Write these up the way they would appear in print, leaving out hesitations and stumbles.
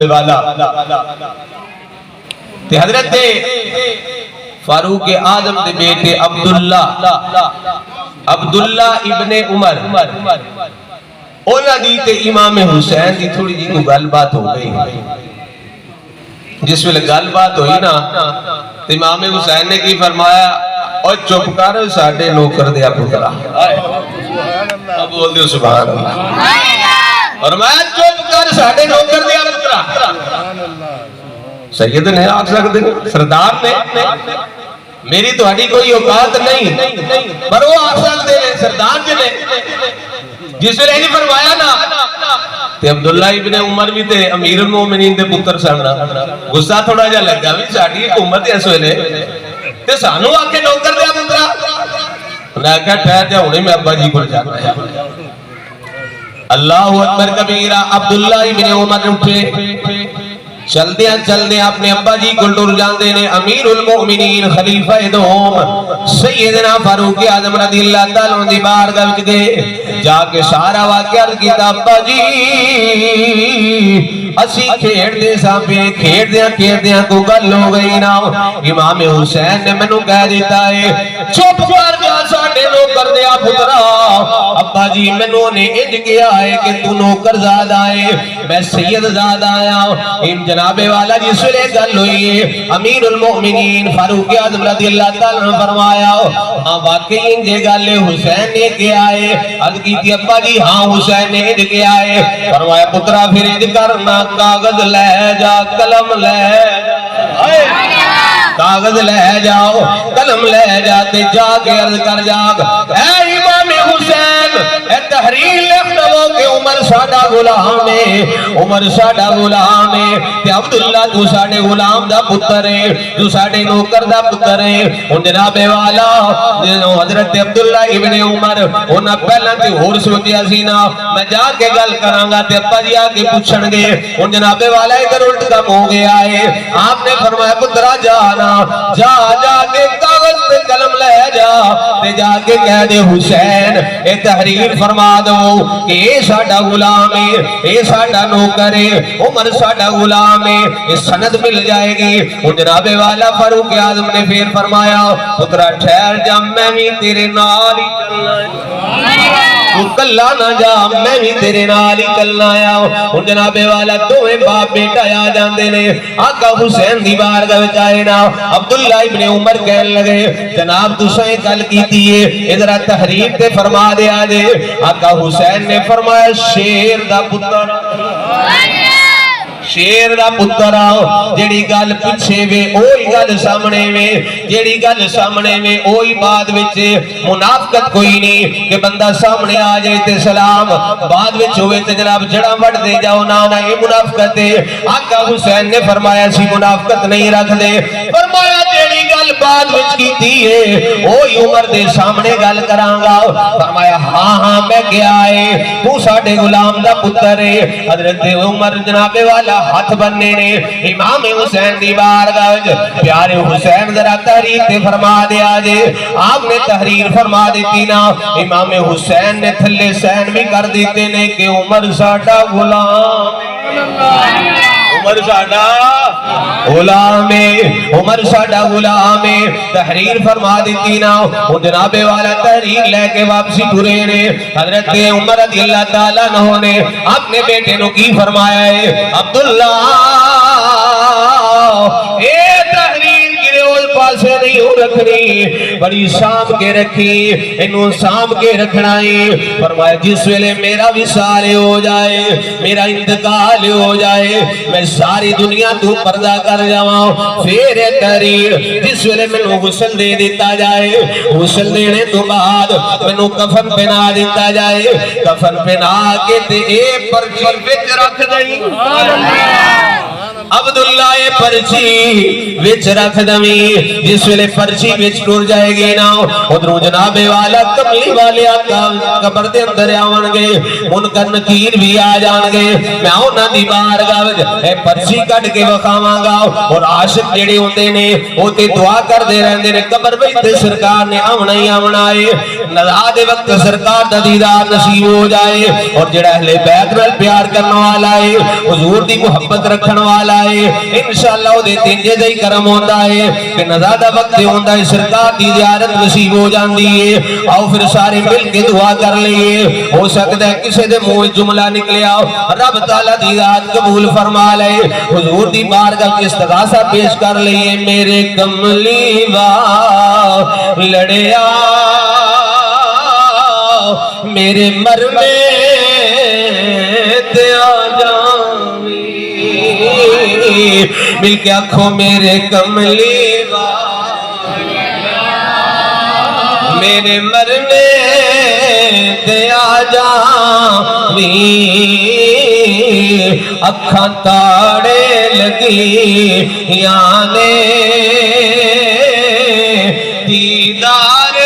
والا تے حضرت فاروق اعظم دے بیٹے عبداللہ ابن عمر اونا دی تے امام حسین دی تھوڑی جی کو گل بات ہو گئی. جس ویلے گل بات ہوئی نا تے امام حسین نے کی فرمایا اور چپ کر ساڈے نوکر دیا پترا. اب بول دیو سبحان اللہ. اور میں چپ کر ساڈے نوکر دیا پترا. سید نے آگ سکتے سردار نے میری تو ہڈی کوئی اوقات نہیں پر وہ آگ سکتے ہیں سردار جنے جس ویلے نہیں فرمایا نا تے عبداللہ ابن عمر بھی تے امیر المومنین دے پتر سننا غصہ تھوڑا جا لگا بھی ساڈی حکومت اس ویلے تے سانو آ کے نوکر دیا پترا. میں کہا ٹھہر جا ہونے میں ابا جی کو جانا ہے. اللہ اکبر کبیرہ. عبداللہ ابن عمر اٹھے چل دیا اپنے ابا جی کو ٹر جاندے نے امیر المؤمنین خلیفہ دوم سیدنا فاروق اعظم رضی اللہ تعالیٰ عنہ دی بارگاہ وچ گئے. جا کے سارا واقعہ کیتا ابا جی اسی کھیڑ دے سامنے کھیڑ دیاں کو گل ہو گئی نا. امام حسین نے منو کہہ دیتا ہے چپ کر جا ساڈے نوکر دیا پترا. ابا جی منو نے انج کیا ہے کہ تو نوکر زاد آئے میں سید زاد آیا. ان جناب والا جس ویلے گل ہوئی ہے امیر المؤمنین فاروق اعظم رضی اللہ تعالیٰ عنہ فرمایا ہاں واقعی انج گل حسین نے کیا ہے. عرض کی تھی ابا جی ہاں حسین نے انج کیا ہے. فرمایا پترا پھر انج کرنا کاغذ لے جا قلم لے کاغذ لے جاؤ قلم لے جاتے جا کے عرض کر جاگ اے امام حسین اے تحریر لکھ دو کہ عمر ساڈا غلام ہے عمر ساڈا غلام ہے تے عبداللہ تو ساڈے غلام دا پتر ہے تو ساڈے نوکر دا پتر ہے. ان جناب والا حضرت عبداللہ ابن عمر انہاں پہلا تے ہور سوچیا سی نا میں جا کے گل کراں گا تے ابا جی آ کے پوچھن گے. ان جناب والا ادھر الٹ کم ہو گیا ہے. آپ نے فرمایا پترا جانا جا کے کاغذ پہ قلم لے جا تے جا کے کہہ دے حسین اے تحریر فرما دو کہ اے ساڈا غلام ہے اے ساڈا نوکر ہے عمر ساڈا غلام ہے. اس سند مل جائے گی. وہ جناب والا فاروق اعظم نے پھر فرمایا پترا ٹھہر جا میں بھی تیرے نال ہی چلنا ہے تو کلا نہ جا میں بھی تیرے نال ہی چلنا آیا. ہن جناب والا دوویں باپ بیٹا آ جاندے نے. آقا حسین دی بارگاہ وچ آئے نا عبداللہ ابن عمر کہن لگے جناب تساں گل کیتی ہے ادھر تحریر تے فرما دیا جے. آقا حسین نے فرمایا شیر دا پتر شیر دا پتر آؤ جیڑی گل پچھے وے اوہی گل سامنے وے جیڑی گل سامنے وے اوہی بعد وچ منافقت کوئی نہیں کہ بندہ سامنے آ جائے تے سلام بعد وچ ہوئے تے جناب جڑا وڈ دے جاؤ نا یہ منافقت ہے. آقا حسین نے فرمایا سی منافقت نہیں رکھ دے. فرمایا جیڑی گل بعد وچ کیتی ہے اوہی عمر دے سامنے گل کراں گا. فرمایا ہاں میں کیا ہے تو ساڈے غلام دا پتر ہے. حضرت عمر جناب والا ہاتھ بننے نے امام حسین دی بارگاہ وچ پیارے حسین ذرا تحریر تے فرما دیا جے. آپ نے تحریر فرما دیتی نا امام حسین نے تھلے سین بھی کر دیتے نے کہ عمر ساڈا غلام عمر ساڈا غلام عمر ساڈا غلام. تحریر فرما دیتی نا وہ جناب والا تحریر لے کے واپسی ٹرے نے. حضرت عمر رضی اللہ تعالیٰ عنہ نے اپنے بیٹے نو کی فرمایا ہے عبداللہ اے تحریر پاسے نہیں ہو رکھنی بڑی سام کے رکھی انہوں سام کے رکھنا ہے. فرمایا جس ویلے میرا وصال ہو جائے میرا انتقال ہو جائے میں ساری دنیا تو پردہ کر جاؤں پھر تحریر جس ویلے میں نو غسل دے دیتا جائے غسل دینے تو بعد میں نو کفن پہنا دیتا جائے کفن پہنا کے تے اے پرچی وچ رکھ دئی عبداللہ اے پرچی وچ رکھ دمی. جس ویلے پرچی وچ ٹر جائے گی نا ادھروں جناب والا کملی والے آقا قبر دے اندر آون گے منکر نکیر بھی آ جان گے. میں انہاں دی بارگاہ وچ اے پرچی کڈ کے وکھاواں گا اور عاشق جڑے ہوندے نے او تے دعا کردے رہندے نے قبر وچ تے سرکار نے آونا ہی آونا ہے. نزا دے وقت سرکار دا دیدار نصیب ہو جائے اور جڑا اہل بیت نال پیار کرنے والا ہے حضور دی محبت رکھن والا ہے انشاءاللہ او دے تینجے دا ہی کرم ہوندا ہے کہ نزا دا وقت ہوندا ہے سرکار دی زیارت نصیب ہو جاندی ہے آؤ پھر سارے مل کے دعا کر لئے ہو سکتا ہے کسی دے منہ جملہ نکلے آؤ رب تعالیٰ دی ذات قبول فرما لے حضور دی بارگاہ کی استغاثہ پیش کر لئے میرے کملی لڑیا میرے مرنے دیا جاوی مل کے آنکھوں میرے کملی میرے مرنے دیا جاوی اکھاں تاڑے لگی یانے دیدار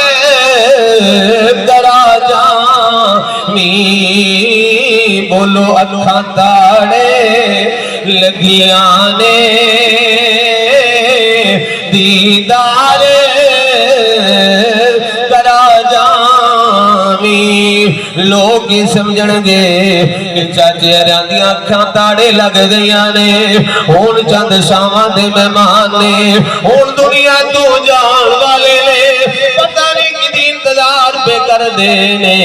کرا جامی بولو اکھاں تاڑے لگیاں نے دیدار کرا جامی لوگ ہی سمجھن گے کہ چاچے اریاں دی اکھاں تاڑے لگ گئیاں نے ہون چند شاواں دے مہمان نے ہون دنیا تو جان والے نے پتہ نہیں کدی انتظار پہ کر دینے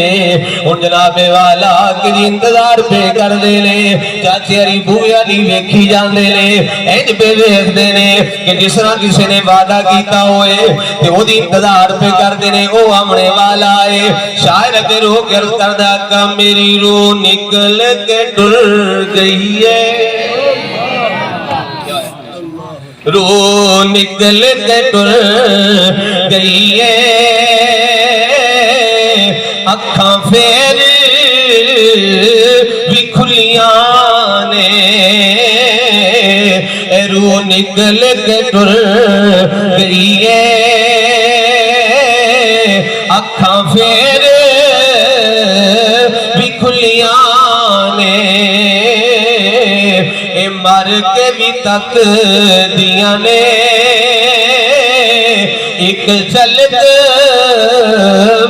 ہون جناب والا کدی انتظار پہ کر دینے چاچے اری بویا نہیں ویکھی جان دینے اینج پہ ویکھ دینے کہ جس طرح کسی نے وعدہ کیتا ہوئے کہ وہ دی انتظار پہ کر دینے او ہمنے والا ہے شاعر کے روح کے عرض کردہ کہ میری روح نکل کے ڈر گئی ہے روح نکل کے ڈر گئی ہے اکھاں پھیر بھی کھلیاں نے روح نکل کے ڈر گئی ہے اکھاں پھیر بھی کھلیاں نے اے مر کے بھی تک دیاں نے ایک چلت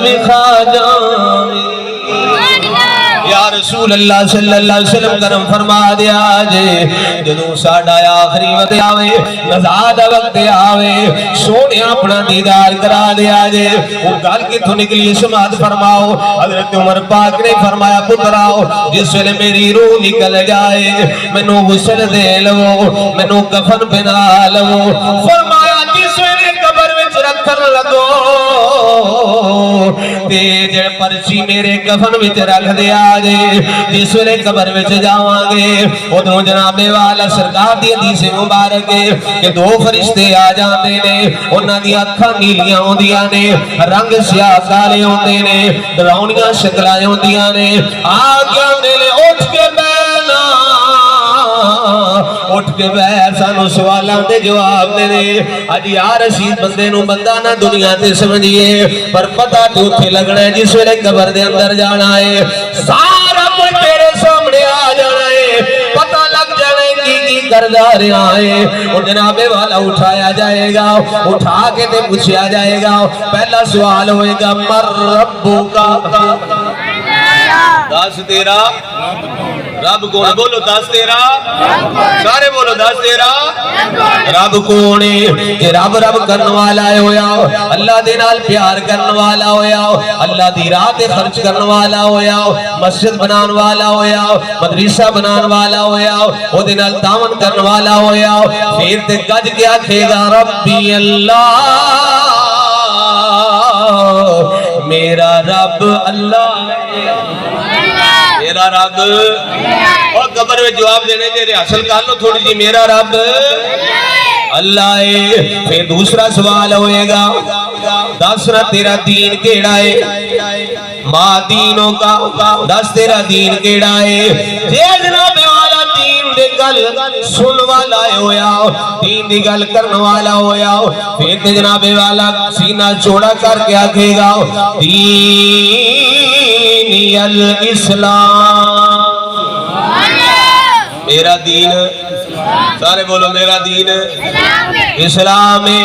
بھی کھا جانے یا رسول اللہ صلی اللہ علیہ وسلم کرم فرما دیا جے جدوں ساڈا آخری وقت آوے نزاد وقت آوے سونے اپنا دیدار کرا دیا جے وہ گل کتھوں نکلی سماعت فرماؤ حضرت عمر پاک نے فرمایا پتراؤ جس ویلے میری روح نکل جائے مینوں غسل دے لو مینوں کفن پہنا لو فرمایا جس ویلے قبر وچ رکھن لگو تے جے پرچی میرے کفن وچ رکھ دیا جے جس ویلے قبر وچ جاواں گے ادھروں جناب والا سرکار دی حدیث مبارک ہے کہ دو فرشتے آ جاندے نے انہاں دی اکھاں نیلیاں ہوندیاں نے رنگ سیاہ کالے ہوندے نے ڈراؤنیاں شکلاں ہوندیاں نے آ کے آندے نے اٹھ کے بینا اٹھ کے بیر سانو سوالاں دے جواب دے دے اج یا رشید بندے نو بندہ نہ دنیا تے سمجھیے پر پتہ تو اتھے لگنا ہے جس ویلے قبر دے اندر جانا ہے سارا کچھ تیرے سامنے آ جانا ہے پتہ لگ جانا ہے کی کردا رہا ہے اور جناب والا اٹھایا جائے گا اٹھا کے تے پوچھا جائے گا پہلا سوال ہوئے گا مر ربکا دس تیرا رب کون بولو دس تیرا سارے بولو دس تیرا رب کون ہے کہ رب رب کرنے والا ہے ہویا اللہ دے نال پیار کرنے والا ہویا اللہ دی راہ تے خرچ کرنے والا ہویا مسجد بنان والا ہویا مدرسہ بنان والا ہویا او دے نال تعاون کرنے والا ہویا پھر تے گج کے آکھے گا ربی اللہ میرا رب اللہ میرا رب اور قبر میں جواب دینے جے حاصل کر لو تھوڑی جی میرا رب اللہ ہے پھر دوسرا سوال ہوئے گا دسنا تیرا دین کیڑا ہے ماں دینوں کا دس تیرا دین کیڑا ہے جے جناب والا دین دے گل سن والا ہویا دین دی گل کرن والا ہویا پھر تے جناب والا سینہ چوڑا کر کے آکھے گا دینی الاسلام میرا دین سارے بولو میرا دین اسلام ہے